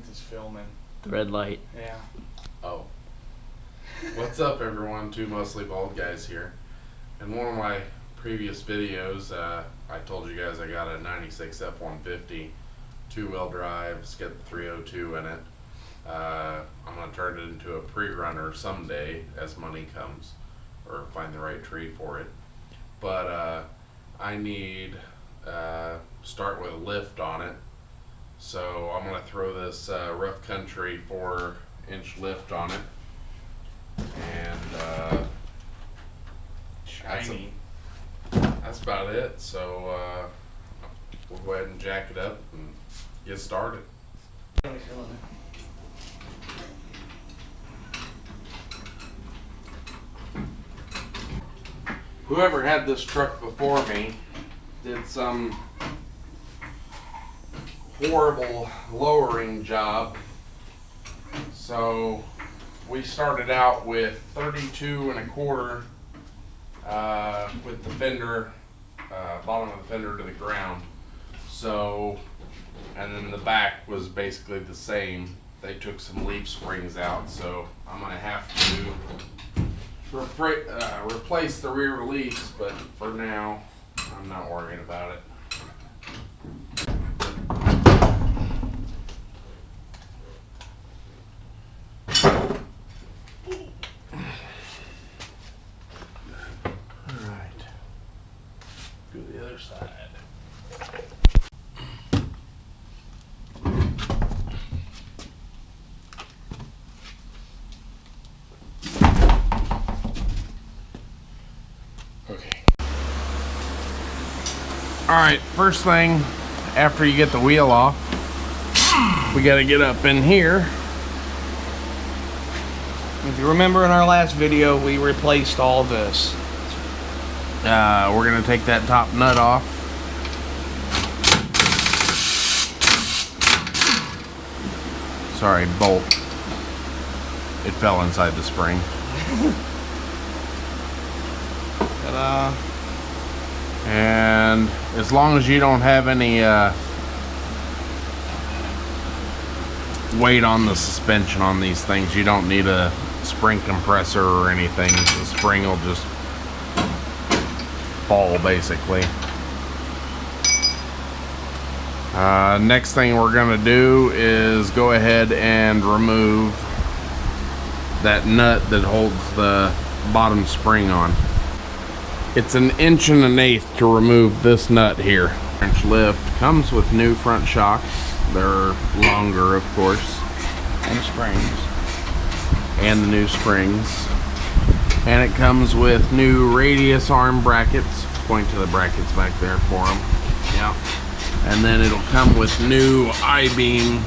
Keith is filming. The red light. Yeah. Oh. What's up, everyone? Two mostly bald guys here. In one of my previous videos, I told you guys I got a 96 F150 two-wheel drive. It's got the 302 in it. I'm going to turn it into a pre-runner someday as money comes, or find the right tree for it. But I need start with a lift on it. So I'm going to throw this rough country 4-inch lift on it. And Shiny. that's about it. So we'll go ahead and jack it up and get started. Whoever had this truck before me did some horrible lowering job. So we started out with 32 1/4 with the fender, bottom of the fender to the ground. So, and then the back was basically the same. They took some leaf springs out, so I'm gonna have to replace the rear leaves, but for now, I'm not worrying about it. Alright, go to the other side. Alright, first thing after you get the wheel off, we got to get up in here. If you remember in our last video, we replaced all this. We're going to take that top nut off. Sorry, bolt. It fell inside the spring. Ta-da. And as long as you don't have any weight on the suspension on these things, you don't need a spring compressor or anything. The spring will just fall basically. Next thing we're going to do is go ahead and remove that nut that holds the bottom spring on. It's 1 1/8 inch to remove this nut here. Inch lift comes with new front shocks. They're longer, of course, And springs. and the new springs. And it comes with new radius arm brackets. Point to the brackets back there for them. Yeah. And then it'll come with new I-beam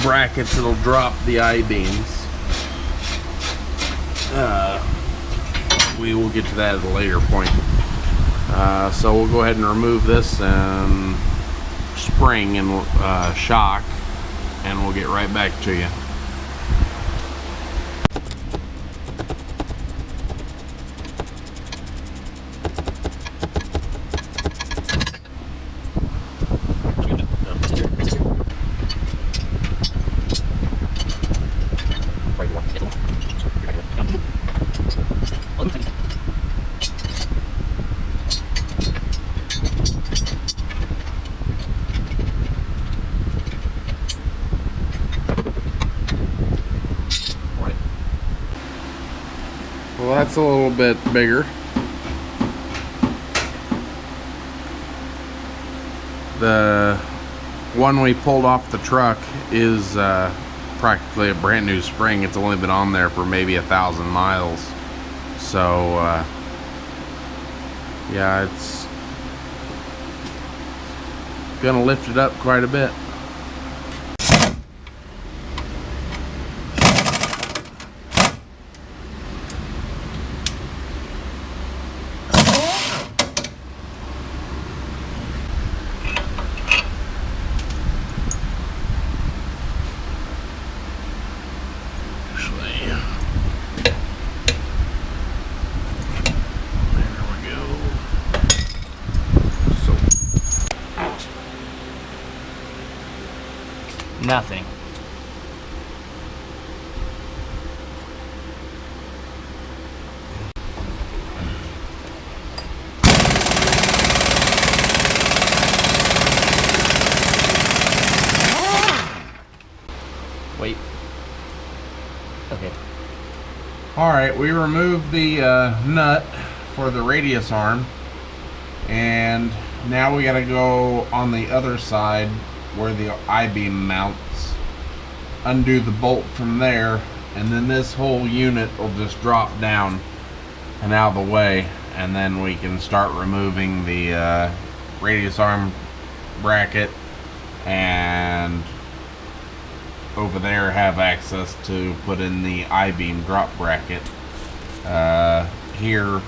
brackets. It'll drop the I-beams. We will get to that at a later point. So we'll go ahead and remove this and spring and shock, and we'll get right back to you. Well, that's a little bit bigger. The one we pulled off the truck is practically a brand new spring. It's only been on there for maybe 1,000 miles. So, yeah, it's gonna lift it up quite a bit. Nothing. Alright, we removed the nut for the radius arm, and now we gotta go on the other side where the I-beam mounts, undo the bolt from there, and then this whole unit will just drop down and out of the way, and then we can start removing the radius arm bracket, and over there have access to put in the I-beam drop bracket. Here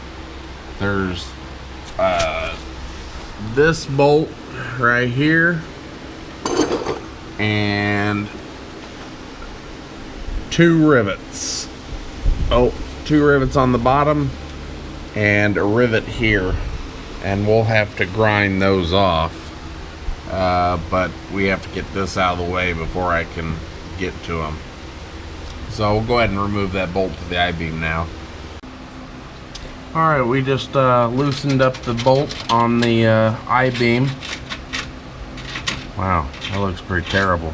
there's this bolt right here and two rivets. Two rivets on the bottom and a rivet here, and we'll have to grind those off, but we have to get this out of the way before I can get to them. So we'll go ahead and remove that bolt to the I-beam now. Alright, we just loosened up the bolt on the I-beam. Wow, that looks pretty terrible.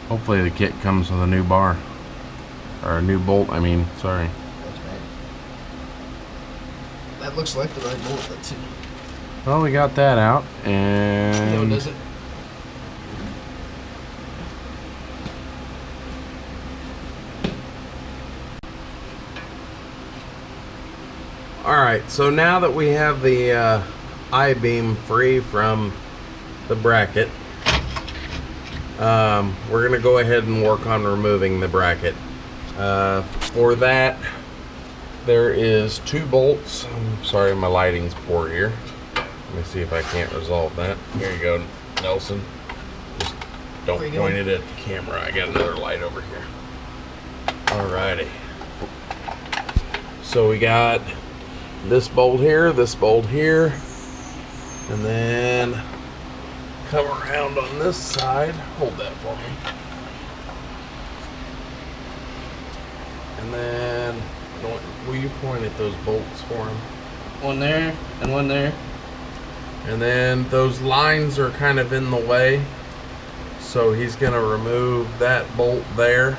Hopefully the kit comes with a new bar. Or a new bolt, I mean, sorry. That's right. That looks like the right bolt, that's it. Well, we got that out, and... No, does it? Alright, so now that we have the I-beam free from the bracket, we're going to go ahead and work on removing the bracket. For that, there is two bolts. I'm sorry, my lighting's poor here. Let me see if I can't resolve that. Here you go, Nelson. Just don't point it at the camera. I got another light over here. Alrighty. So we got this bolt here, and then come around on this side. Hold that for me. And then, will you point at those bolts for him? One there and one there. And then those lines are kind of in the way, so he's going to remove that bolt there.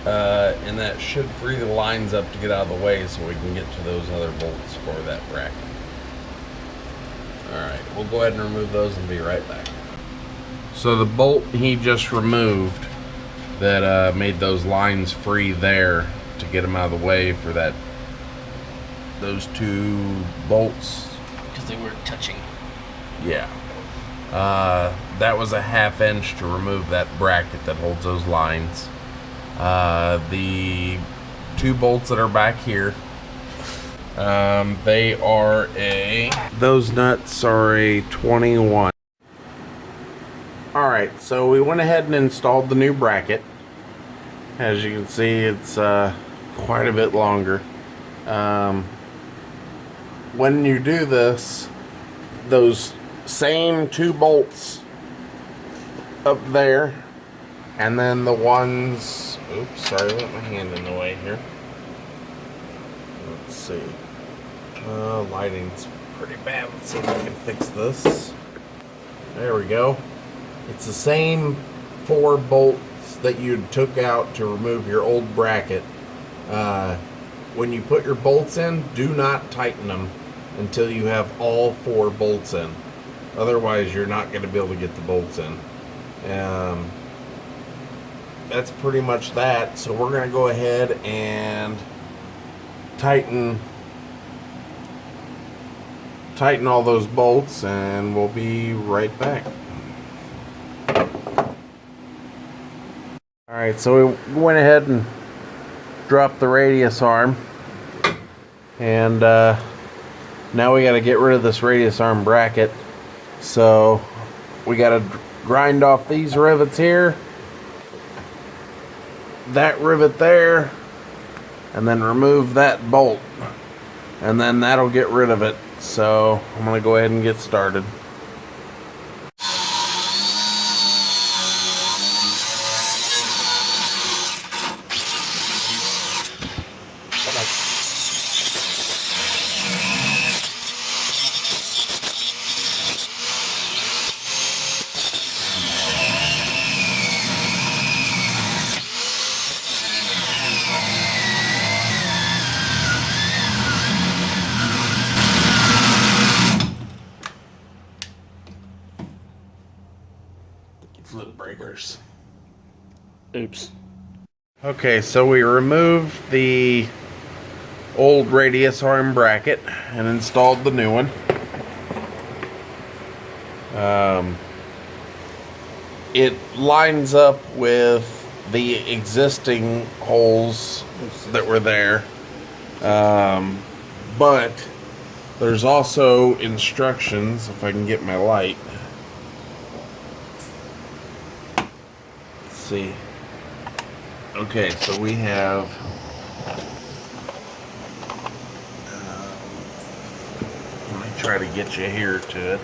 And that should free the lines up to get out of the way so we can get to those other bolts for that bracket. Alright, we'll go ahead and remove those and be right back. So the bolt he just removed that made those lines free there to get them out of the way for that, those two bolts. Because they weren't touching. Yeah. That was a 1/2 inch to remove that bracket that holds those lines. The two bolts that are back here, they are those nuts are a 21. Alright, so we went ahead and installed the new bracket. As you can see, it's quite a bit longer. When you do this, those same two bolts up there, and then the ones, oops, sorry, I got my hand in the way here. Let's see. Lighting's pretty bad. Let's see if I can fix this. There we go. It's the same 4 bolts that you took out to remove your old bracket. When you put your bolts in, do not tighten them until you have all 4 bolts in. Otherwise, you're not going to be able to get the bolts in. That's pretty much that. So we're going to go ahead and tighten all those bolts, and we'll be right back. Alright, so we went ahead and dropped the radius arm, and now we got to get rid of this radius arm bracket. So we got to grind off these rivets here, that rivet there, and then remove that bolt, and then that'll get rid of it. So I'm gonna go ahead and get started. Oops. Okay, so we removed the old radius arm bracket and installed the new one. It lines up with the existing holes that were there, but there's also instructions, if I can get my light. Let's see. Okay, so we have let me try to get you here to it.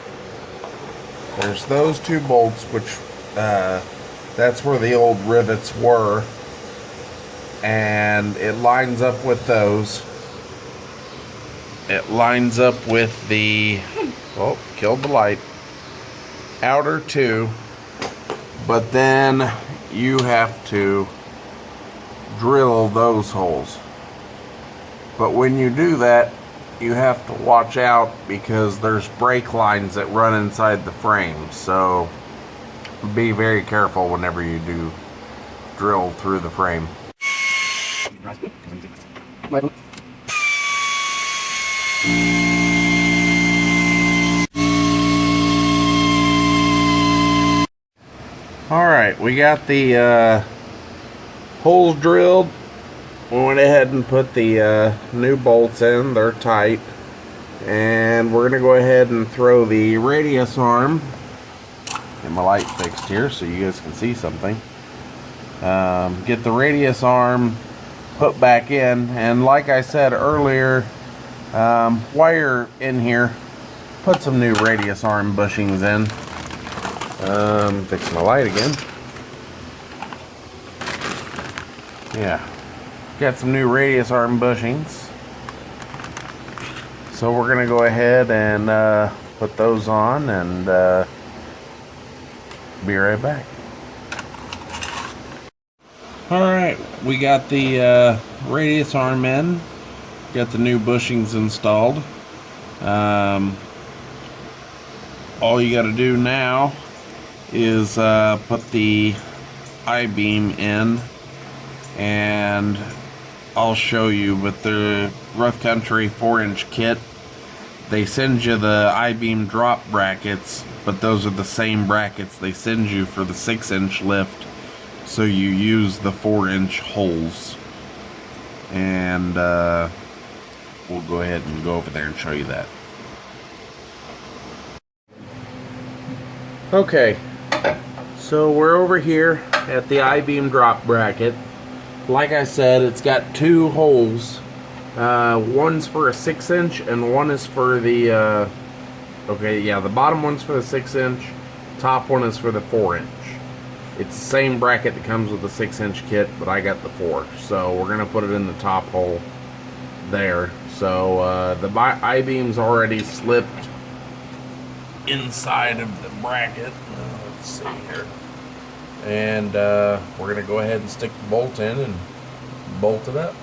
There's those two bolts, which that's where the old rivets were, and it lines up with those. It lines up with the, oh, killed the light, outer two, but then you have to drill those holes. But when you do that, you have to watch out because there's brake lines that run inside the frame, so be very careful whenever you do drill through the frame. Alright, we got the holes drilled. We went ahead and put the new bolts in. They're tight. And we're going to go ahead and throw the radius arm. Get my light fixed here so you guys can see something. Get the radius arm put back in. And like I said earlier, while you're in here, put some new radius arm bushings in. Fix my light again. Yeah. Got some new radius arm bushings. So we're going to go ahead and put those on and be right back. Alright, we got the radius arm in. Got the new bushings installed. All you got to do now is put the I-beam in, and I'll show you with the Rough Country 4-inch kit. They send you the I-beam drop brackets, but those are the same brackets they send you for the 6-inch lift, so you use the 4-inch holes. And we'll go ahead and go over there and show you that. Okay, so we're over here at the I-beam drop bracket. Like I said, it's got two holes. One's for a 6-inch and one is for the okay, yeah, the bottom one's for the 6-inch, top one is for the 4-inch. It's the same bracket that comes with the 6-inch kit, but I got the 4, so we're gonna put it in the top hole there. So the I-beam's already slipped inside of the bracket. Let's see here. And we're going to go ahead and stick the bolt in and bolt it up.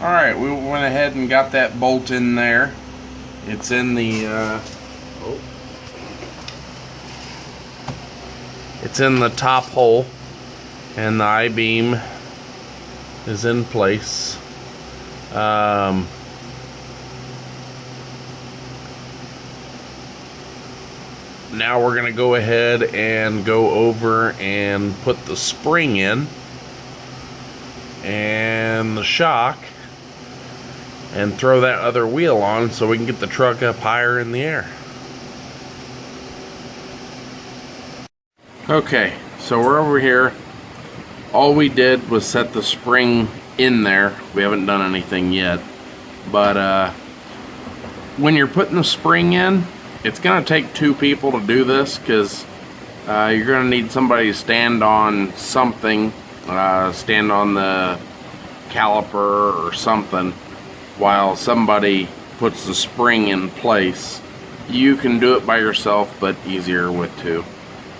Alright, we went ahead and got that bolt in there. It's in the it's in the top hole, and the I-beam is in place. Now we're going to go ahead and go over and put the spring in and the shock and throw that other wheel on so we can get the truck up higher in the air. Okay, so we're over here. All we did was set the spring in there. We haven't done anything yet, but when you're putting the spring in, it's going to take two people to do this, because you're going to need somebody to stand on something, stand on the caliper or something, while somebody puts the spring in place. You can do it by yourself, but easier with two.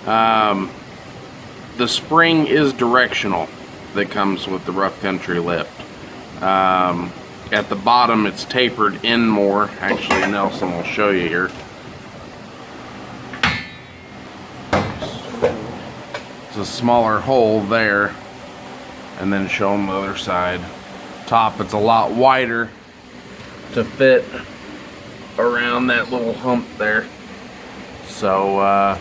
The spring is directional that comes with the Rough Country lift. At the bottom it's tapered in more. Actually, Nelson will show you here. a smaller hole there, and then show them the other side. Top, it's a lot wider to fit around that little hump there. So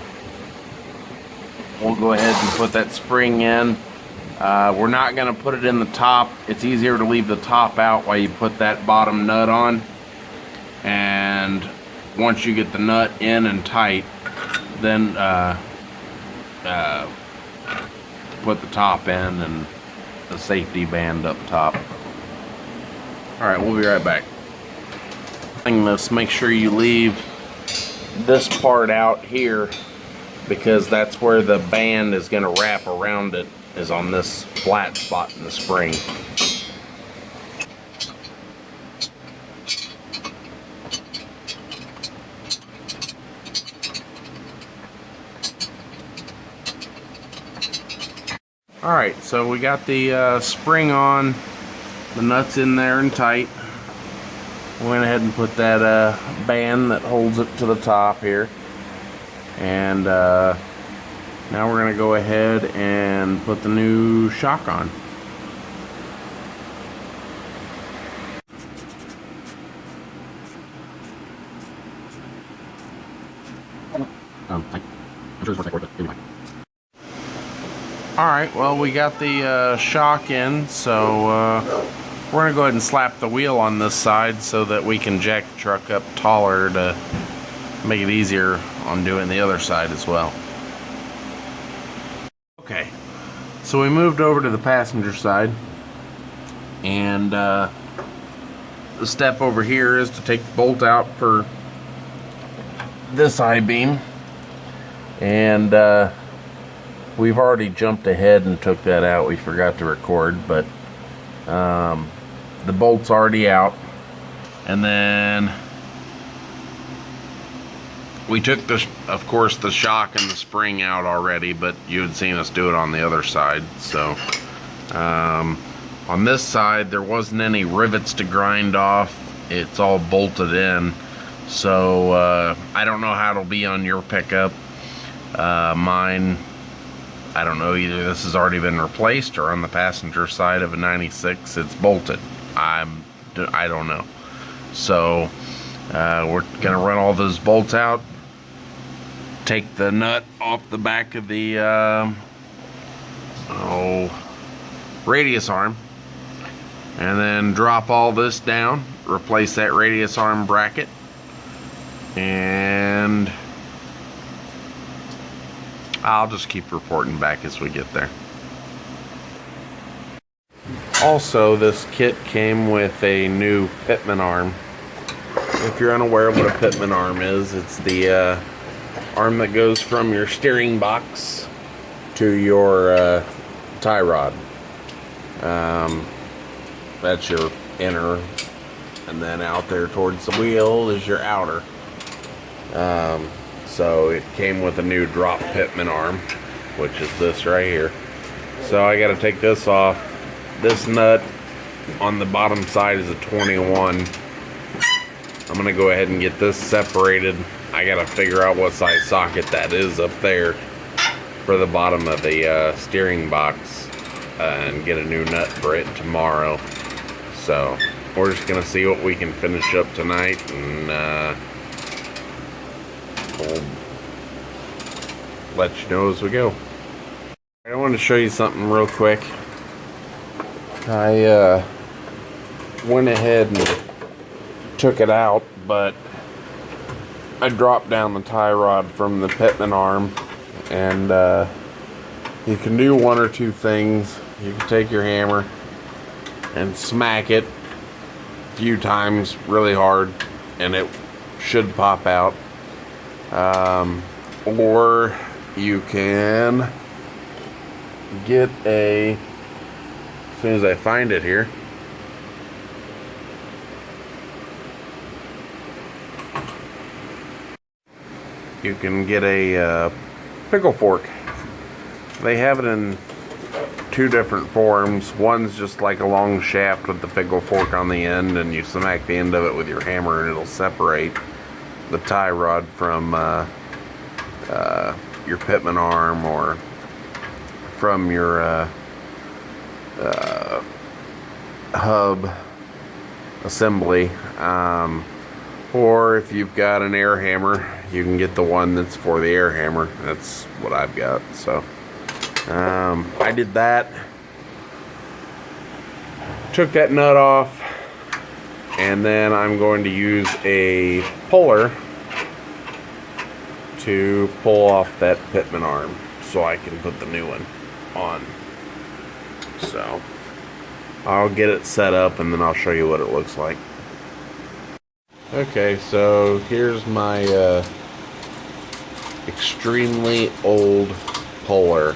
we'll go ahead and put that spring in. We're not going to put it in the top. It's easier to leave the top out while you put that bottom nut on. And once you get the nut in and tight, then put the top in and the safety band up top. Alright, we'll be right back. This, make sure you leave this part out here, because that's where the band is going to wrap around it, is on this flat spot in the spring. Alright, so we got the spring on, the nuts in there and tight. Went ahead and put that band that holds it to the top here. And now we're going to go ahead and put the new shock on. Alright, well, we got the shock in, so we're going to go ahead and slap the wheel on this side so that we can jack the truck up taller to make it easier on doing the other side as well. Okay, so we moved over to the passenger side, and the step over here is to take the bolt out for this I-beam, and we've already jumped ahead and took that out. We forgot to record, but the bolt's already out. And then we took of course the shock and the spring out already, but you had seen us do it on the other side. So on this side there wasn't any rivets to grind off. It's all bolted in. So I don't know how it'll be on your pickup. Mine, I don't know, either this has already been replaced, or on the passenger side of a 96 it's bolted. I don't know. So we're gonna run all those bolts out, take the nut off the back of the radius arm, and then drop all this down, replace that radius arm bracket, and I'll just keep reporting back as we get there. Also, this kit came with a new pitman arm. If you're unaware what a pitman arm is, it's the arm that goes from your steering box to your tie rod. That's your inner, and then out there towards the wheel is your outer. So it came with a new drop pitman arm, which is this right here. So I got to take this off. This nut on the bottom side is a 21. I'm going to go ahead and get this separated. I got to figure out what size socket that is up there for the bottom of the steering box and get a new nut for it tomorrow. So we're just going to see what we can finish up tonight, and we'll let you know as we go. I want to show you something real quick. I went ahead and took it out, but I dropped down the tie rod from the pitman arm, and you can do one or two things. You can take your hammer and smack it a few times really hard, and it should pop out. Or you can get as soon as I find it here, you can get a pickle fork. They have it in two different forms. One's just like a long shaft with the pickle fork on the end, and you smack the end of it with your hammer and it'll separate the tie rod from your pitman arm or from your hub assembly, or if you've got an air hammer, you can get the one that's for the air hammer. That's what I've got. So I did that, took that nut off, and then I'm going to use a puller to pull off that pitman arm so I can put the new one on. So I'll get it set up and then I'll show you what it looks like. Okay, so here's my extremely old puller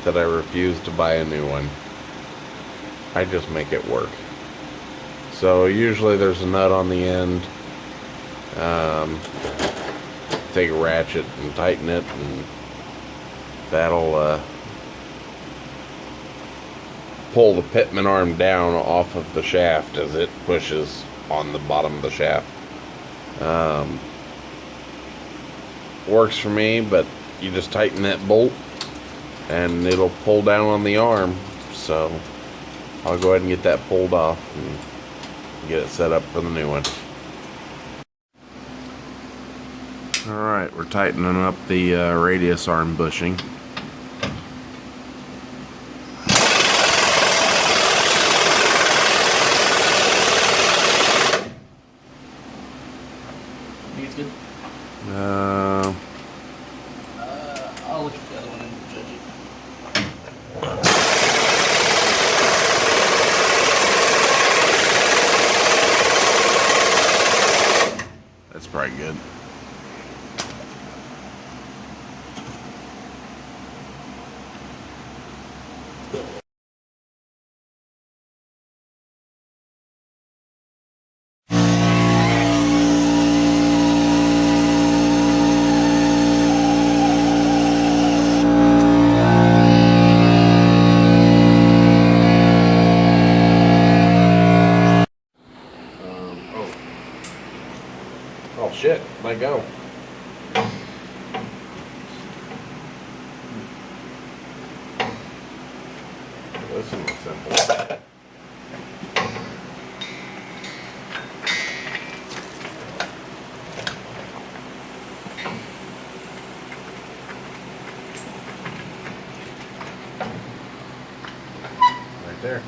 that I refuse to buy a new one. I just make it work. So usually there's a nut on the end. Take a ratchet and tighten it, and that'll pull the pitman arm down off of the shaft as it pushes on the bottom of the shaft. Works for me, but you just tighten that bolt and it'll pull down on the arm. So I'll go ahead and get that pulled off and get it set up for the new one. Alright, we're tightening up the radius arm bushing. Think it's good? I'll look at the other one and judge it. That's probably good. Oh shit, let go. This one was simple. Right there.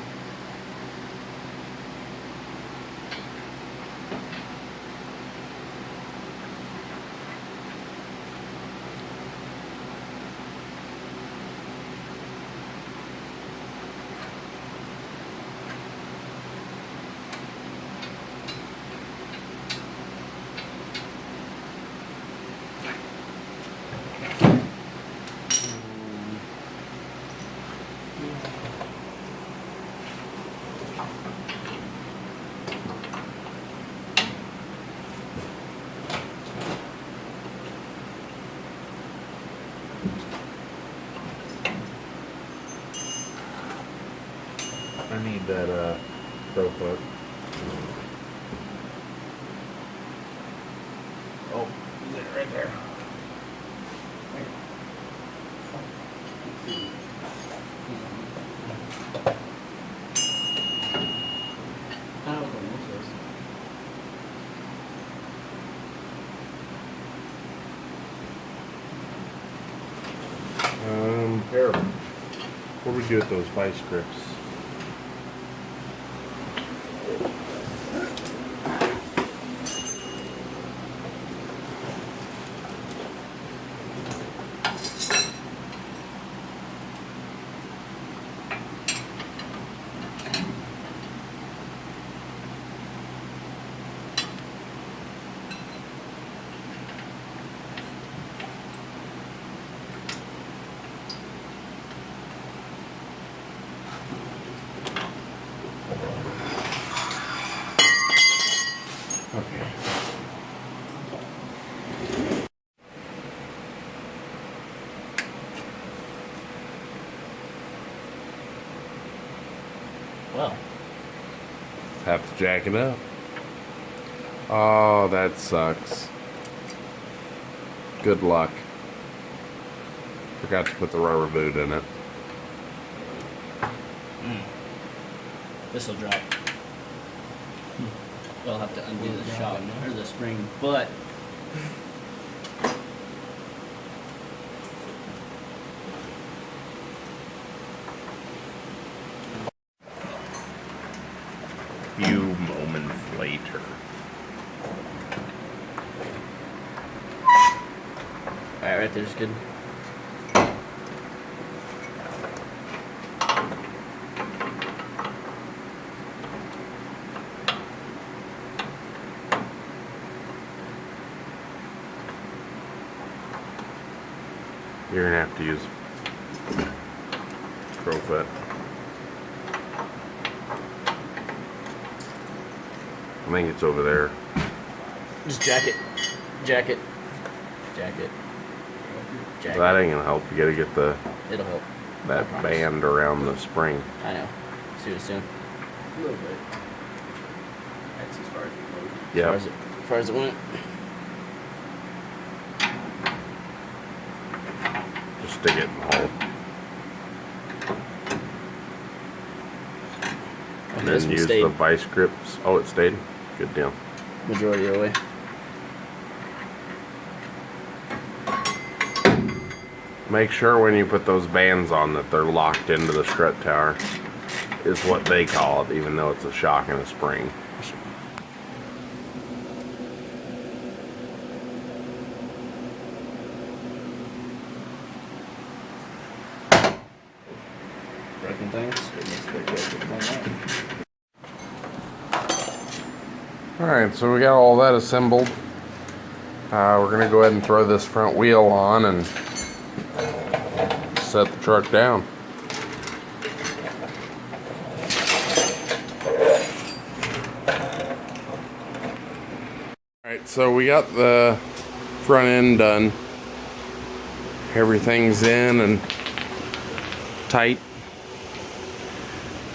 I need that pro foot. Oh, right there. Here. What do we do with those vice grips? Okay. Well, Have to jack it up. Oh, that sucks. Good luck. Forgot to put the rubber boot in it. This will drop. I'll have to undo the shock or the spring, but Few moments later. alright, right there's good. You're gonna have to use Pro Fit. I think it's over there. Just jack it. Jack it. Jack it. Jack That it. ain't gonna help. You gotta get the It'll help. that band around the spring. I know. See what soon. A little bit. That's as far as it goes. Yeah. As far as it went. Just stick it in the hole. And This then one use stayed the vice grips. Oh, it stayed? Good deal. majority of the way. Make sure when you put those bands on that they're locked into the strut tower, is what they call it, even though it's a shock and a spring. Broken things. Alright, so we got all that assembled. We're going to go ahead and throw this front wheel on and set the truck down. Alright, so we got the front end done. Everything's in and tight.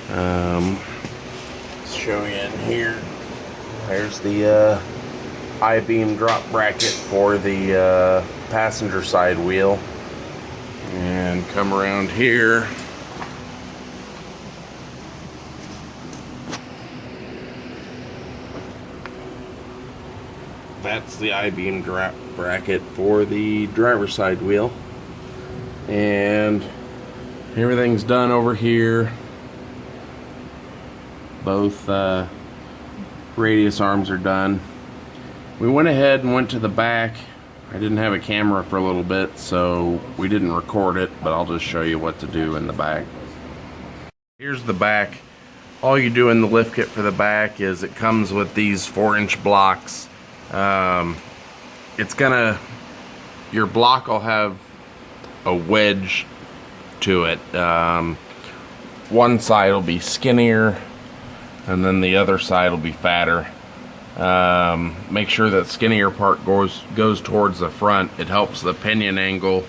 Let's show you in here. There's the I-beam drop bracket for the passenger side wheel. And come around here. That's the I-beam drop bracket for the driver's side wheel. And everything's done over here. Both radius arms are done. We went ahead and went to the back. I didn't have a camera for a little bit, so we didn't record it, but I'll just show you what to do in the back. Here's the back. All you do in the lift kit for the back is it comes with these 4-inch blocks. Your block will have a wedge to it. One side will be skinnier, and then the other side will be fatter. Make sure that skinnier part goes towards the front. It helps the pinion angle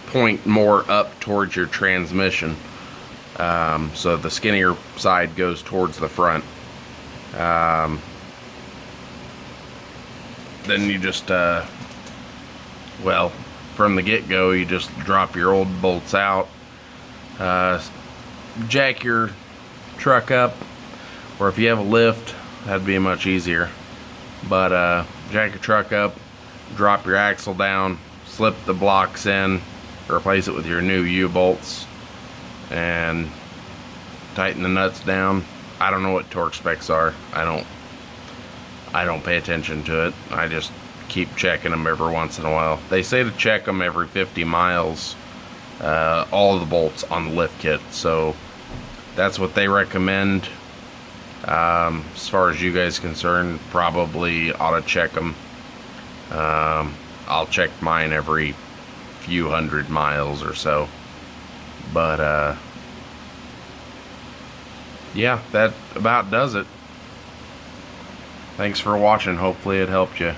point more up towards your transmission. So the skinnier side goes towards the front. Then you just well, from the get-go, you just drop your old bolts out, jack your truck up, or if you have a lift, that'd be much easier. But jack your truck up, drop your axle down, slip the blocks in, replace it with your new U-bolts, and tighten the nuts down. I don't know what torque specs are. I don't pay attention to it. I just keep checking them every once in a while. They say to check them every 50 miles, all of the bolts on the lift kit. So that's what they recommend. As far as you guys are concerned, probably ought to check them. I'll check mine every few hundred miles or so. But yeah, that about does it. Thanks for watching. Hopefully it helped you.